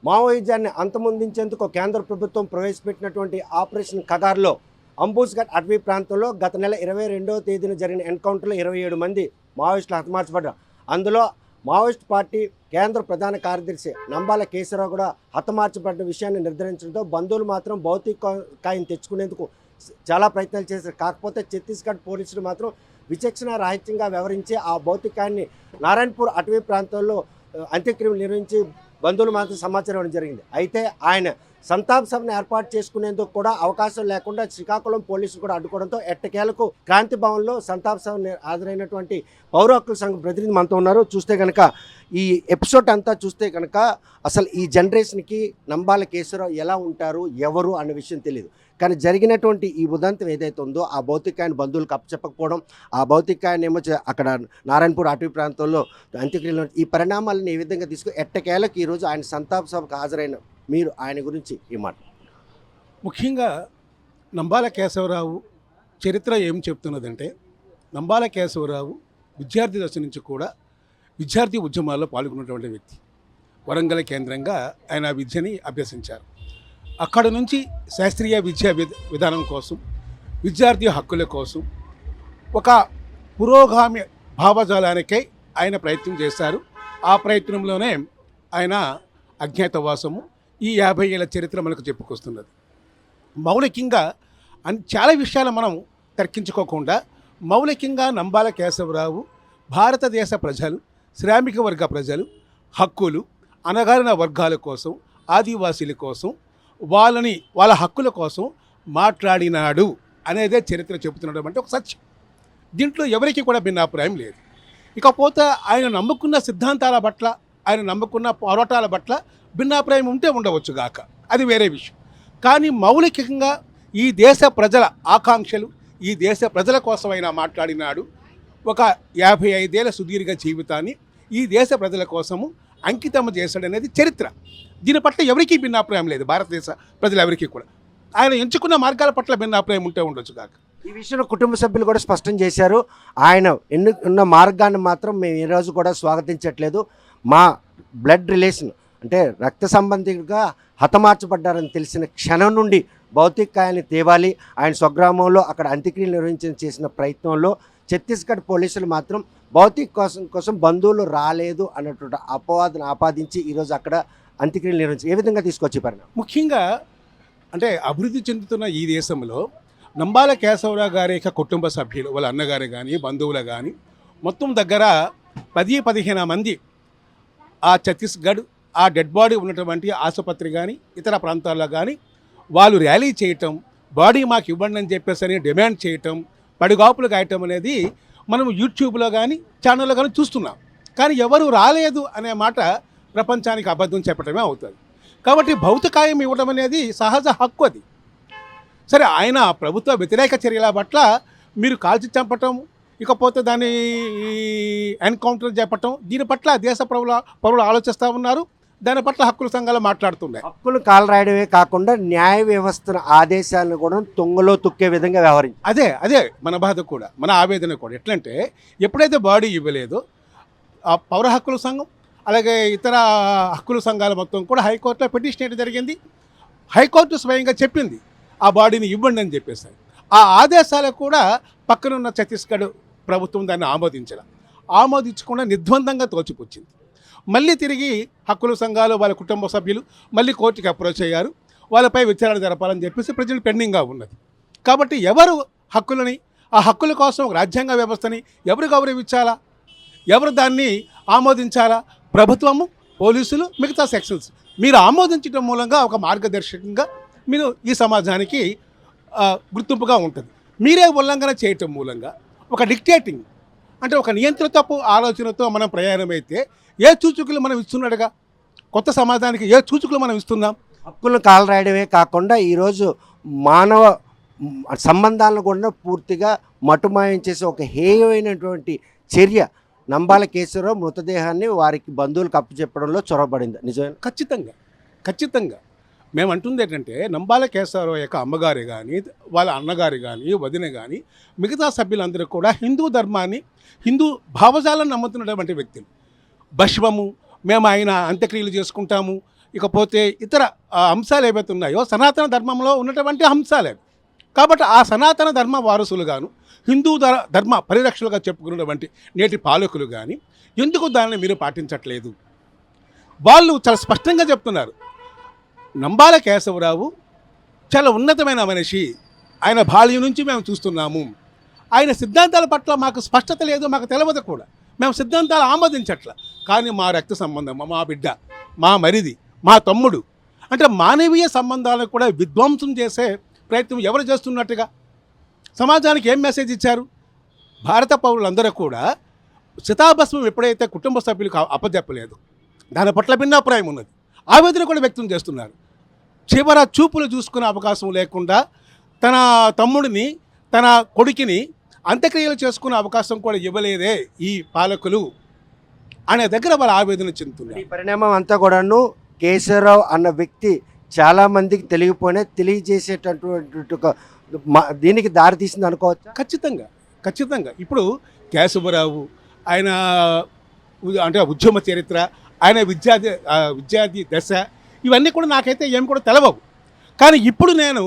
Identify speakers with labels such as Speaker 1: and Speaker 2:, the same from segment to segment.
Speaker 1: మావోయిజాన్ని అంతమొందించేందుకు కేంద్ర ప్రభుత్వం ప్రవేశపెట్టినటువంటి ఆపరేషన్ కగార్లో అంబూస్ఘట్ అటవీ ప్రాంతంలో గత నెల 22వ తేదీన జరిగిన ఎన్కౌంటర్లో 27 మంది మావోయిస్టులు హతమార్చబడ్డారు. అందులో మావోయిస్ట్ పార్టీ కేంద్ర ప్రధాన కార్యదర్శి నంబాల కేశవరావు కూడా హతమార్చబడ్డ విషయాన్ని నిర్ధారించడంతో బంధువులు మాత్రం భౌతికాయం తెచ్చుకునేందుకు చాలా ప్రయత్నాలు చేశారు. కాకపోతే ఛత్తీస్గఢ్ పోలీసులు మాత్రం విచక్షణ రాహిత్యంగా వ్యవహరించి ఆ భౌతికాయాన్ని నారాయణపూర్ అటవీ ప్రాంతంలో అంత్యక్రియలు నిర్వహించి బంధువులు మాత్రం సమాచారం ఇవ్వడం జరిగింది. అయితే ఆయన సంతాప సభను ఏర్పాటు చేసుకునేందుకు కూడా అవకాశం లేకుండా శ్రీకాకుళం పోలీసులు కూడా అడ్డుకోవడంతో ఎట్టకేలకు క్రాంతి భవన్లో సంతాప సభ హాజరైనటువంటి పౌర హక్కుల సంఘం ప్రతినిధి మనతో ఉన్నారు. చూస్తే కనుక ఈ ఎపిసోడ్ అంతా చూస్తే కనుక అసలు ఈ జనరేషన్కి నంబాల కేశవరావు ఎలా ఉంటారు, ఎవరు అన్న విషయం తెలియదు. కానీ జరిగినటువంటి ఈ ఉదంతం ఏదైతే ఉందో ఆ భౌతికాయాన్ని బంధువులకు అప్పచెప్పకపోవడం, ఆ భౌతికాయాన్ని ఏమో అక్కడ నారాయణపూర్ అటవీ ప్రాంతంలో అంత్యక్రియలు, ఈ పరిణామాలను ఏ విధంగా తీసుకుని ఎట్టకేలకు ఈరోజు ఆయన సంతాప సభకు హాజరైన మీరు ఆయన గురించి ఈ మాట.
Speaker 2: ముఖ్యంగా నంబాల కేశవరావు చరిత్ర ఏం చెప్తున్నదంటే, నంబాల కేశవరావు విద్యార్థి దశ నుంచి కూడా విద్యార్థి ఉద్యమాల్లో పాల్గొన్నటువంటి వ్యక్తి. వరంగల్ కేంద్రంగా ఆయన విద్యని అభ్యసించారు. అక్కడ నుంచి శాస్త్రీయ విద్యా విధానం కోసం, విద్యార్థి హక్కుల కోసం ఒక పురోగామి భావజాలానికై ఆయన ప్రయత్నం చేశారు. ఆ ప్రయత్నంలోనే ఆయన అజ్ఞాతవాసము ఈ 50 ఏళ్ల చరిత్ర మనకు చెప్పుకొస్తున్నది. మౌలికంగా చాలా విషయాలు మనం తర్కించుకోకుండా మౌలికంగా నంబాల కేశవరావు భారతదేశ ప్రజలు, శ్రామిక వర్గ ప్రజలు హక్కులు, అణగారిన వర్గాల కోసం, ఆదివాసీల కోసం, వాళ్ళ హక్కుల కోసం మాట్లాడినాడు అనేదే చరిత్ర చెబుతున్నాడు. అంటే ఒక సత్యం. దీంట్లో ఎవరికి కూడా భిన్నాభిప్రాయం లేదు. ఇకపోతే ఆయన నమ్ముకున్న సిద్ధాంతాల పట్ల, ఆయన నమ్ముకున్న పోరాటాల పట్ల భిన్నాభిప్రాయం ఉంటే ఉండవచ్చు గాక, అది వేరే విషయం. కానీ మౌలికంగా ఈ దేశ ప్రజల ఆకాంక్షలు, ఈ దేశ ప్రజల కోసమైనా మాట్లాడినాడు. ఒక 55 ఏళ్ల సుదీర్ఘ జీవితాన్ని ఈ దేశ ప్రజల కోసము అంకితం చేశాడనేది చరిత్ర. దీని పట్ల ఎవరికీ భిన్నాభిప్రాయం లేదు. భారతదేశ ప్రజలు ఎవరికీ కూడా ఆయన ఎంచుకున్న మార్గాల పట్ల భిన్నాభిప్రాయం ఉంటే ఉండొచ్చు కాక.
Speaker 1: ఈ విషయంలో కుటుంబ సభ్యులు కూడా స్పష్టం చేశారు. ఆయన ఎన్నుకున్న మార్గాన్ని మాత్రం మేము ఈరోజు కూడా స్వాగతించట్లేదు. మా బ్లడ్ రిలేషన్ అంటే రక్త సంబంధిగా హతమార్చబడ్డారని తెలిసిన క్షణం నుండి భౌతికాయాన్ని తేవాలి, ఆయన స్వగ్రామంలో అక్కడ అంత్యక్రియలు చేసిన ప్రయత్నంలో ఛత్తీస్గఢ్ పోలీసులు మాత్రం భౌతిక కోసం బంధువులు రాలేదు అన్నటువంటి అపవాదను ఆపాదించి ఈరోజు అక్కడ అంత్యక్రియలు నిర్వహించి ఏ విధంగా తీసుకొచ్చి పరిణామం.
Speaker 2: ముఖ్యంగా అంటే అభివృద్ధి చెందుతున్న ఈ దేశంలో నంబాల కేశవరావు గారి యొక్క కుటుంబ సభ్యులు, వాళ్ళ అన్నగారు కానీ బంధువులు కానీ మొత్తం దగ్గర 10-15 మంది ఆ ఛత్తీస్గఢ్ ఆ డెడ్ బాడీ ఉన్నటువంటి ఆసుపత్రి కానీ ఇతర ప్రాంతాల్లో కానీ వాళ్ళు ర్యాలీ చేయటం, బాడీ మాకు ఇవ్వండి అని చెప్పేసి డిమాండ్ చేయటం, పడిగాపులు కాయటం అనేది మనం యూట్యూబ్లో కానీ ఛానల్లో కానీ చూస్తున్నాం. కానీ ఎవరు రాలేదు అనే మాట ప్రపంచానికి అబద్ధం చెప్పడమే అవుతుంది. కాబట్టి భౌతికాయం ఇవ్వడం అనేది సహజ హక్కు. అది సరే, ఆయన ప్రభుత్వ వ్యతిరేక చర్యల పట్ల మీరు కాల్చి చంపటం, ఇకపోతే దాన్ని ఎన్కౌంటర్ చెప్పటం, దీని పట్ల దేశ పౌరులు ఆలోచిస్తూ ఉన్నారు. దాని పట్ల హక్కుల సంఘాలు మాట్లాడుతున్నాయి.
Speaker 1: హక్కులు కాలు రాయడమే కాకుండా న్యాయ వ్యవస్థ ఆదేశాలను కూడా తుంగలో తొక్కే విధంగా వ్యవహరించి
Speaker 2: అదే మన బాధ కూడా, మన ఆవేదన కూడా. ఎట్లంటే ఎప్పుడైతే బాడీ ఇవ్వలేదో ఆ పౌర హక్కుల సంఘం అలాగే ఇతర హక్కుల సంఘాల మొత్తం కూడా హైకోర్టులో పిటిషన్ వేయడం జరిగింది. హైకోర్టు స్వయంగా చెప్పింది ఆ బాడీని ఇవ్వండి అని చెప్పేసి. ఆ ఆదేశాలకు కూడా పక్కనున్న ఛత్తీస్గఢ్ ప్రభుత్వం దాన్ని ఆమోదించకుండా నిర్ద్వందంగా తోచిపుచ్చింది. మళ్ళీ తిరిగి హక్కుల సంఘాలు వాళ్ళ కుటుంబ సభ్యులు మళ్ళీ కోర్టుకి అప్రోచ్ అయ్యారు. వాళ్ళపై విచారణ జరపాలని చెప్పేసి ప్రజలు పెండింగ్గా ఉన్నది. కాబట్టి ఎవరు హక్కులని, ఆ హక్కుల కోసం రాజ్యాంగ వ్యవస్థని ఎవరు గౌరవించాలా, ఎవరు దాన్ని ఆమోదించాలా? ప్రభుత్వము, పోలీసులు, మిగతా సెక్షన్స్. మీరు ఆమోదించడం మూలంగా ఒక మార్గదర్శకంగా మీరు ఈ సమాజానికి గుర్తింపుగా ఉంటుంది. మీరే ఉల్లంఘన చేయటం మూలంగా ఒక డిక్టేటింగ్ అంటే ఒక నియంత్రణతో ఆలోచనతో మనం ప్రయాణమైతే ఏ సూచకులు మనం ఇస్తున్నాడుగా, కొత్త సమాజానికి ఏ సూచకులు మనం ఇస్తున్నాం?
Speaker 1: హక్కులను కాలు రాయడమే కాకుండా ఈరోజు మానవ సంబంధాలను కూడా పూర్తిగా మటుమాయం చేసే ఒక హేయమైనటువంటి చర్య నంబాల కేశవరావు మృతదేహాన్ని వారికి బంధువులకు అప్పచెప్పడంలో చొరబడింది. నిజమే?
Speaker 2: ఖచ్చితంగా మేము అంటుంది ఏంటంటే, నంబాల కేశవరావు యొక్క అమ్మగారు కానీ, వాళ్ళ అన్నగారు కానీ, వదిన కానీ, మిగతా సభ్యులందరూ కూడా హిందూ ధర్మాన్ని, హిందూ భావజాలను నమ్ముతున్నటువంటి వ్యక్తులు. భస్వము మేము ఆయన అంత్యక్రియలు చేసుకుంటాము, ఇకపోతే ఇతర అంశాలు ఏవైతే ఉన్నాయో సనాతన ధర్మంలో ఉన్నటువంటి అంశాలే. కాబట్టి ఆ సనాతన ధర్మ వారసులుగాను హిందూ ధర్మ పరిరక్షలుగా చెప్పుకున్నటువంటి నేటి పాలకులు కానీ ఎందుకు దానిని మీరు పాటించట్లేదు? వాళ్ళు చాలా స్పష్టంగా చెప్తున్నారు, నంబాల కేశవరావు చాలా ఉన్నతమైన మనిషి, ఆయన బాల్యం నుంచి మేము చూస్తున్నాము, ఆయన సిద్ధాంతాల పట్ల మాకు స్పష్టత లేదు, మాకు తెలియదు కూడా, మేము సిద్ధాంతాలు ఆమోదించట్ల, కానీ మా రక్త సంబంధం, మా బిడ్డ, మా మరిది, మా తమ్ముడు అంటే మానవీయ సంబంధాలను కూడా విధ్వంసం చేసే ప్రయత్నం ఎవరు చేస్తున్నట్టుగా సమాజానికి ఏం మెసేజ్ ఇచ్చారు? భారత పౌరులందరూ కూడా చితాభస్మం ఎప్పుడైతే కుటుంబ సభ్యులకు అప్పజెప్పలేదు, దాని పట్ల భిన్నాభిప్రాయం ఉన్నది, ఆవేదన కూడా వ్యక్తం చేస్తున్నారు. చివర చూపులు చూసుకునే అవకాశం లేకుండా తన తమ్ముడిని, తన కొడుకుని అంత్యక్రియలు చేసుకునే అవకాశం కూడా ఇవ్వలేదే ఈ పాలకులు అనే దగ్గర వాళ్ళ ఆవేదన చెందుతున్నారు.
Speaker 1: ఈ పరిణామం అంతా కూడాను కేశవరావు అన్న వ్యక్తి చాలామందికి తెలియచేసేటటువంటి దీనికి దారితీసింది అనుకోవచ్చు.
Speaker 2: ఖచ్చితంగా ఇప్పుడు కేశవరావు ఆయన అంటే ఉద్యమ చరిత్ర, ఆయన విద్యార్థి దశ ఇవన్నీ కూడా నాకైతే ఏమి కూడా తెలవవు. కానీ ఇప్పుడు నేను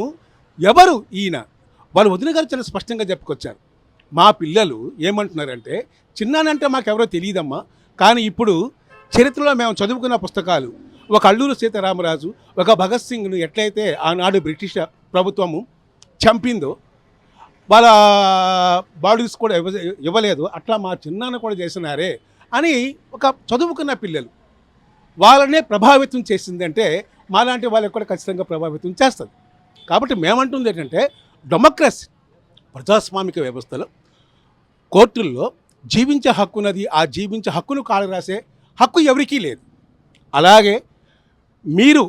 Speaker 2: ఎవరు ఈయన, వాళ్ళు వదిన గారు చాలా స్పష్టంగా చెప్పుకొచ్చారు. మా పిల్లలు ఏమంటున్నారంటే, చిన్నానంటే మాకెవరో తెలియదమ్మా, కానీ ఇప్పుడు చరిత్రలో మేము చదువుకున్న పుస్తకాలు ఒక అల్లూరు సీతారామరాజు, ఒక భగత్ సింగ్ను ఎట్లయితే ఆనాడు బ్రిటిష్ ప్రభుత్వము చంపిందో, వాళ్ళ బాడీస్ కూడా ఇవ్వలేదు, అట్లా మా చిన్నాన్న కూడా చేసినారే అని ఒక చదువుకున్న పిల్లలు వాళ్ళనే ప్రభావితం చేసిందంటే మాలాంటి వాళ్ళకి కూడా ఖచ్చితంగా ప్రభావితం చేస్తుంది. కాబట్టి మేమంటుంది ఏంటంటే, డెమోక్రసీ ప్రజాస్వామిక వ్యవస్థలో కోర్టుల్లో జీవించే హక్కు ఉన్నది, ఆ జీవించే హక్కును కాలు రాసే హక్కు ఎవరికీ లేదు. అలాగే మీరు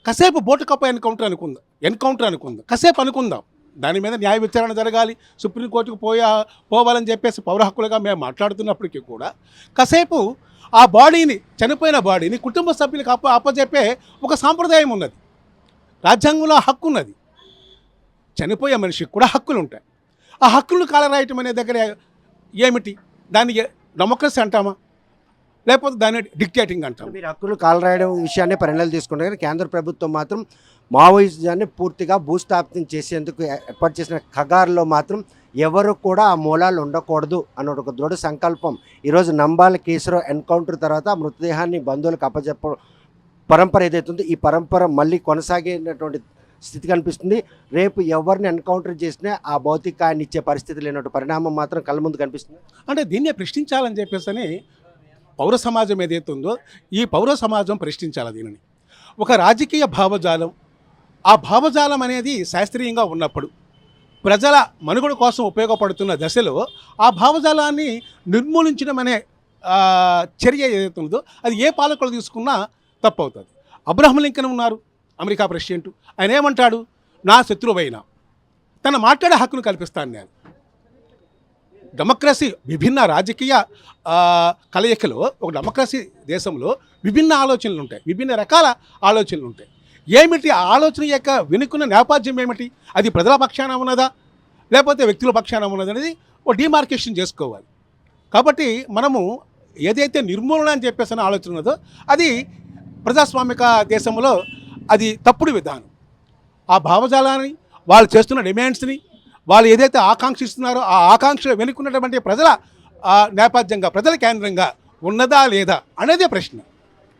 Speaker 2: కాసేపు బోటుకప్ప ఎన్కౌంటర్ అనుకుందాం, కాసేపు అనుకుందాం, దాని మీద న్యాయ విచారణ జరగాలి, సుప్రీంకోర్టుకు పోవాలని చెప్పేసి పౌర హక్కులుగా మేము మాట్లాడుతున్నప్పటికీ కూడా కాసేపు ఆ బాడీని, చనిపోయిన బాడీని కుటుంబ సభ్యులకు అప్పచెప్పే ఒక సాంప్రదాయం ఉన్నది, రాజ్యాంగంలో హక్కు ఉన్నది. చనిపోయే మనిషికి కూడా హక్కులు ఉంటాయి. ఆ హక్కులను కాలరాయటం అనే దగ్గర ఏమిటి? దాన్ని డెమోక్రసీ అంటామా, లేకపోతే దాన్ని డిక్టేటింగ్ అంటాం?
Speaker 1: మీరు హక్కులు కాలరాయడం విషయాన్ని పరిణామాలు తీసుకుంటారు, కానీ కేంద్ర ప్రభుత్వం మాత్రం మావోయిజాన్ని పూర్తిగా భూస్థాపితం చేసేందుకు ఏర్పాటు చేసిన ఖగార్లో మాత్రం ఎవరు కూడా ఆ మూలాలు ఉండకూడదు అన్న ఒక దృఢ సంకల్పం ఈరోజు నంబాల కేసులో ఎన్కౌంటర్ తర్వాత మృతదేహాన్ని బంధువులకు అప్పచెప్ప పరంపర ఏదైతుందో ఈ పరంపర మళ్ళీ కొనసాగేటటువంటి స్థితి కనిపిస్తుంది. రేపు ఎవరిని ఎన్కౌంటర్ చేసినా ఆ భౌతికాన్ని ఇచ్చే పరిస్థితి లేనటువంటి పరిణామం మాత్రం కళ్ళ ముందు కనిపిస్తుంది.
Speaker 2: అంటే దీన్నే ప్రశ్నించాలని చెప్పేసి పౌర సమాజం ఏదైతే ఉందో ఈ పౌర సమాజం ప్రశ్నించాలి దీనిని. ఒక రాజకీయ భావజాలం, ఆ భావజాలం అనేది శాస్త్రీయంగా ఉన్నప్పుడు ప్రజల మనుగడ కోసం ఉపయోగపడుతున్న దశలో ఆ భావజాలాన్ని నిర్మూలించడం అనే చర్య ఏదైతే ఉందో అది ఏ పాలకులు తీసుకున్నా తప్పవుతుంది. అబ్రహం లింకన్ ఉన్నారు, అమెరికా ప్రెసిడెంట్, ఆయన ఏమంటాడు? నా శత్రువైనా తన మాట్లాడే హక్కును కల్పిస్తాను నేను. డెమోక్రసీ విభిన్న రాజకీయ కలయికలో ఒక డెమోక్రసీ దేశంలో విభిన్న ఆలోచనలు ఉంటాయి, విభిన్న రకాల ఆలోచనలు ఉంటాయి. ఏమిటి ఆ ఆలోచన యొక్క వెనుకున్న నేపథ్యం ఏమిటి? అది ప్రజల పక్షాన ఉన్నదా లేకపోతే వ్యక్తుల పక్షాన ఉన్నది అనేది ఒక డిమార్కేషన్ చేసుకోవాలి. కాబట్టి మనము ఏదైతే నిర్మూలన అని చెప్పేసి ఆలోచన ఉన్నదో అది ప్రజాస్వామిక దేశంలో అది తప్పుడు విధానం. ఆ భావజాలాన్ని, వాళ్ళు చేస్తున్న డిమాండ్స్ని, వాళ్ళు ఏదైతే ఆకాంక్షిస్తున్నారో ఆ ఆకాంక్ష వెనుకున్నటువంటి ప్రజల నేపథ్యంగా, ప్రజల కేంద్రంగా ఉన్నదా లేదా అనేదే ప్రశ్న.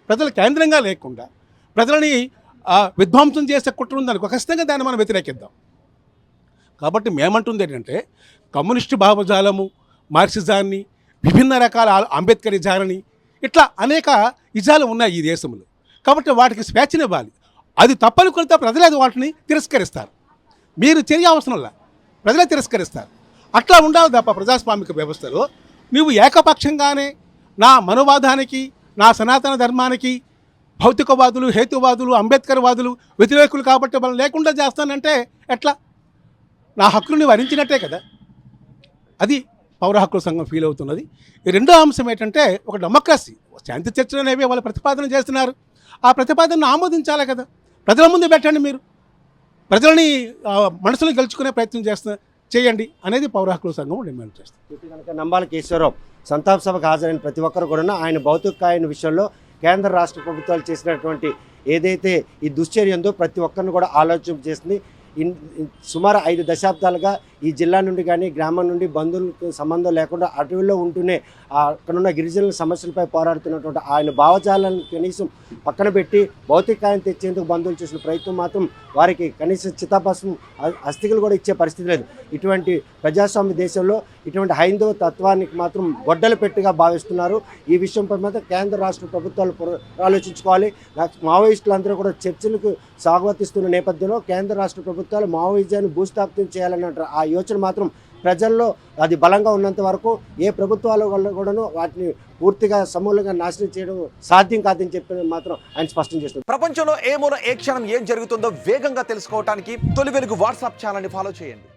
Speaker 2: ప్రజల కేంద్రంగా లేకుండా ప్రజలని విధ్వంసం చేసే కుట్ర ఉందనుకో, ఖచ్చితంగా దాన్ని మనం వ్యతిరేకిద్దాం. కాబట్టి మేమంటుంది ఏంటంటే, కమ్యూనిస్టు భావజాలము, మార్క్సిజాన్ని, విభిన్న రకాల అంబేద్కరిజాలని, ఇట్లా అనేక ఇజాలు ఉన్నాయి ఈ దేశంలో. కాబట్టి వాటికి స్వేచ్ఛనివ్వాలి. అది తప్పనుకుంటే ప్రజలే వాటిని తిరస్కరిస్తారు. మీరు చర్య అవసరంలా, ప్రజలే తిరస్కరిస్తారు. అట్లా ఉండాలి తప్ప ప్రజాస్వామిక వ్యవస్థలో నువ్వు ఏకపక్షంగానే నా మనోవాదానికి, నా సనాతన ధర్మానికి భౌతికవాదులు, హేతువాదులు, అంబేద్కర్ వాదులు వ్యతిరేకులు కాబట్టి వాళ్ళు లేకుండా చేస్తానంటే ఎట్లా? నా హక్కులు నువ్వు హరించినట్టే కదా. అది పౌర హక్కుల సంఘం ఫీల్ అవుతున్నది. ఈ రెండో అంశం ఏంటంటే, ఒక డెమోక్రసీ, శాంతి చర్చలు అనేవి వాళ్ళు ప్రతిపాదన చేస్తున్నారు. ఆ ప్రతిపాదనను ఆమోదించాలి కదా. ప్రజల ముందు పెట్టండి, మీరు ప్రజలని మనసులో గెలుచుకునే ప్రయత్నం చేయండి అనేది పౌర హక్కుల సంఘం డిమాండ్ చేస్తుంది.
Speaker 1: నంబాల కేశవరావు సంతాప సభకు హాజరైన ప్రతి ఒక్కరు కూడా ఆయన భౌతిక కాయన విషయంలో కేంద్ర రాష్ట్ర ప్రభుత్వాలు చేసినటువంటి ఏదైతే ఈ దుశ్చర్య ఉందో ప్రతి ఒక్కరిని కూడా ఆలోచన చేస్తుంది. సుమారు 5 దశాబ్దాలుగా ఈ జిల్లా నుండి కానీ గ్రామం నుండి బంధువులకు సంబంధం లేకుండా అటవీలో ఉంటూనే అక్కడున్న గిరిజనుల సమస్యలపై పోరాడుతున్నటువంటి ఆయన భావజాలను కనీసం పక్కన పెట్టి భౌతికాయం తెచ్చేందుకు బంధువులు చేసిన ప్రయత్నం మాత్రం వారికి కనీసం చితాభస్మం అస్థికలు కూడా ఇచ్చే పరిస్థితి లేదు. ఇటువంటి ప్రజాస్వామ్య దేశంలో ఇటువంటి హైందవ తత్వానికి మాత్రం గొడ్డలు పెట్టిగా భావిస్తున్నారు. ఈ విషయంపై మాత్రం కేంద్ర రాష్ట్ర ప్రభుత్వాలు ఆలోచించుకోవాలి. మావోయిస్టులందరూ కూడా చర్చలకు స్వాగతిస్తున్న నేపథ్యంలో కేంద్ర రాష్ట్ర ప్రభుత్వాలు మావోయిజాన్ని భూస్థాపితం చేయాలన్న ఆ యోచన మాత్రం ప్రజల్లో అది బలంగా ఉన్నంత వరకు ఏ ప్రభుత్వాల వల్ల కూడాను వాటిని పూర్తిగా సమూలంగా నాశనం చేయడం సాధ్యం కాదని చెప్పి మాత్రం ఆయన స్పష్టం చేస్తున్నారు.
Speaker 3: ప్రపంచంలో ఏ మూల ఏ క్షణం ఏం జరుగుతుందో వేగంగా తెలుసుకోవడానికి తొలి వెలుగు వాట్సాప్ ఛానల్ని ఫాలో చేయండి.